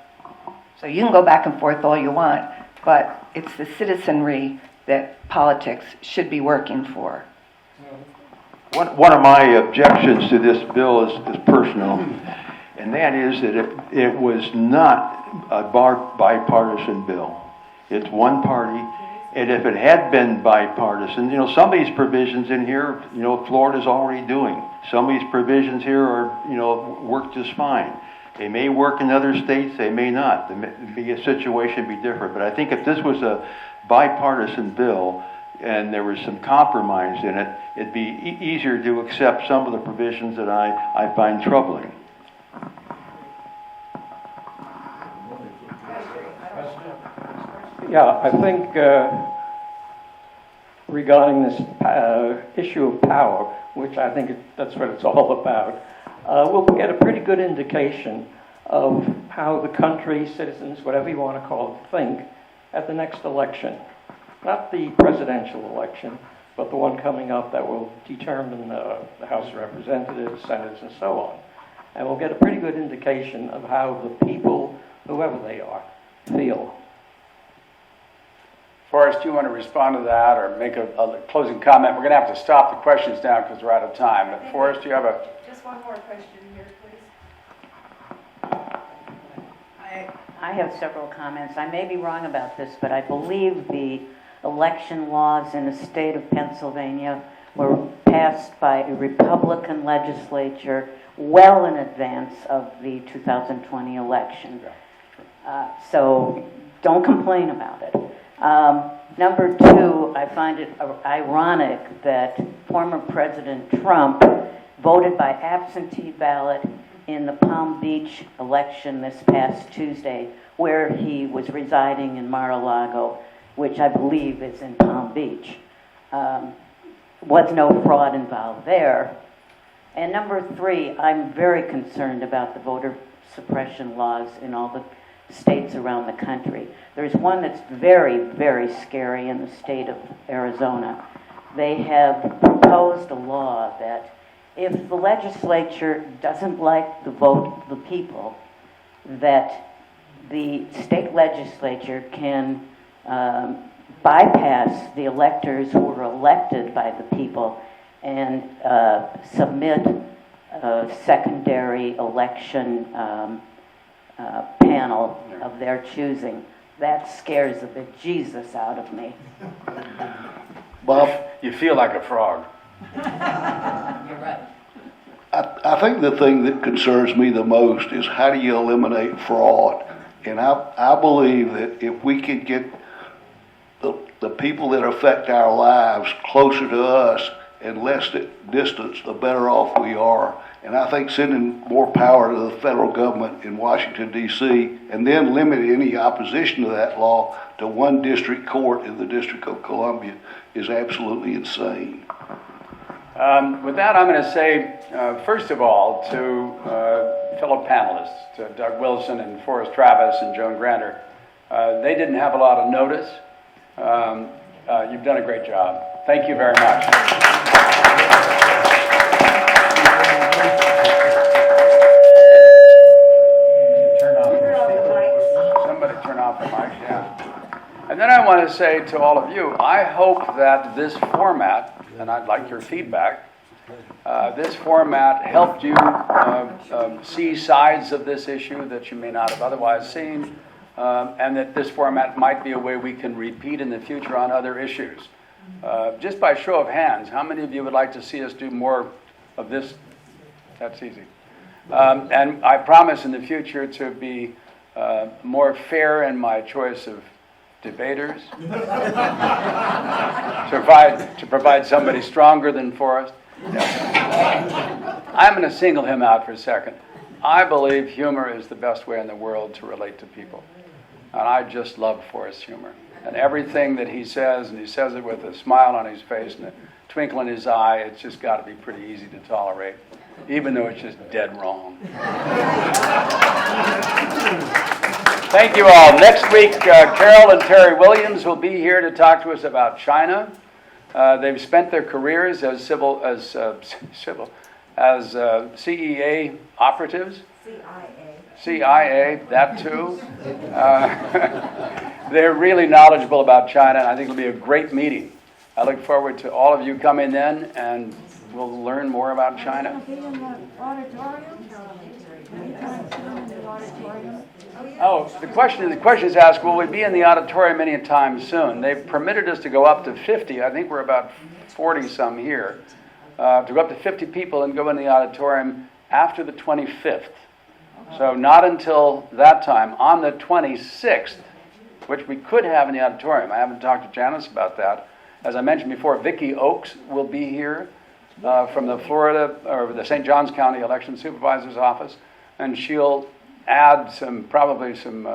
So you can go back and forth all you want, but it's the citizenry that politics should be working for. One of my objections to this bill is personal, and that is that it was not a bipartisan bill. It's one party, and if it had been bipartisan, some of these provisions in here, Florida's already doing. Some of these provisions here are, work just fine. They may work in other states, they may not. The situation be different. But I think if this was a bipartisan bill and there was some compromise in it, it'd be easier to accept some of the provisions that I find troubling. Yeah, I think regarding this issue of power, which I think that's what it's all about, we'll get a pretty good indication of how the country, citizens, whatever you want to call it, think at the next election. Not the presidential election, but the one coming up that will determine the House of Representatives, Senate, and so on. And we'll get a pretty good indication of how the people, whoever they are, feel. Forrest, do you want to respond to that or make a closing comment? We're going to have to stop the questions now because we're out of time. But Forrest, do you have a... Just one more question here, please. I have several comments. I may be wrong about this, but I believe the election laws in the state of Pennsylvania were passed by a Republican legislature well in advance of the 2020 election. So don't complain about it. Number two, I find it ironic that former President Trump voted by absentee ballot in the Palm Beach election this past Tuesday, where he was residing in Mar-a-Lago, which I believe is in Palm Beach. Was no fraud involved there. And number three, I'm very concerned about the voter suppression laws in all the states around the country. There's one that's very, very scary in the state of Arizona. They have proposed a law that if the legislature doesn't like the vote of the people, that the state legislature can bypass the electors who were elected by the people and submit a secondary election panel of their choosing. That scares the bejesus out of me. Bob? You feel like a frog. You're right. I think the thing that concerns me the most is how do you eliminate fraud? And I believe that if we could get the people that affect our lives closer to us and less distance, the better off we are. And I think sending more power to the federal government in Washington, D.C., and then limiting any opposition to that law to one district court in the District of Columbia is absolutely insane. With that, I'm going to say, first of all, to fellow panelists, to Doug Wilson and Forrest Travis and Joan Granter, they didn't have a lot of notice. You've done a great job. Thank you very much. Somebody turn off the mic, yeah. And then I want to say to all of you, I hope that this format, and I'd like your feedback, this format helped you see sides of this issue that you may not have otherwise seen, and that this format might be a way we can repeat in the future on other issues. Just by show of hands, how many of you would like to see us do more of this? That's easy. And I promise in the future to be more fair in my choice of debaters, to provide somebody stronger than Forrest. I'm going to single him out for a second. I believe humor is the best way in the world to relate to people. And I just love Forrest's humor. And everything that he says, and he says it with a smile on his face and a twinkle in his eye, it's just got to be pretty easy to tolerate, even though it's just dead wrong. Thank you all. Next week, Carol and Terry Williams will be here to talk to us about China. They've spent their careers as CEA operatives. CIA, that too. They're really knowledgeable about China, and I think it'll be a great meeting. I look forward to all of you coming in, and we'll learn more about China. Oh, the question is asked, will we be in the auditorium anytime soon? They've permitted us to go up to 50. I think we're about 40-some here. To go up to 50 people and go in the auditorium after the 25th. So not until that time. On the 26th, which we could have in the auditorium. I haven't talked to Janice about that. As I mentioned before, Vicki Oakes will be here from the the St. Johns County Election Supervisor's Office, and she'll add probably some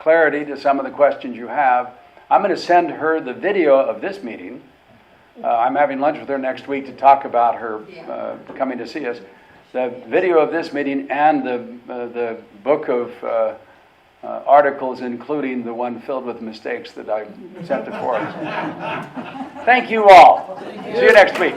clarity to some of the questions you have. I'm going to send her the video of this meeting. I'm having lunch with her next week to talk about her coming to see us. The video of this meeting and the book of articles, including the one filled with mistakes that I sent to Forrest. Thank you all. See you next week.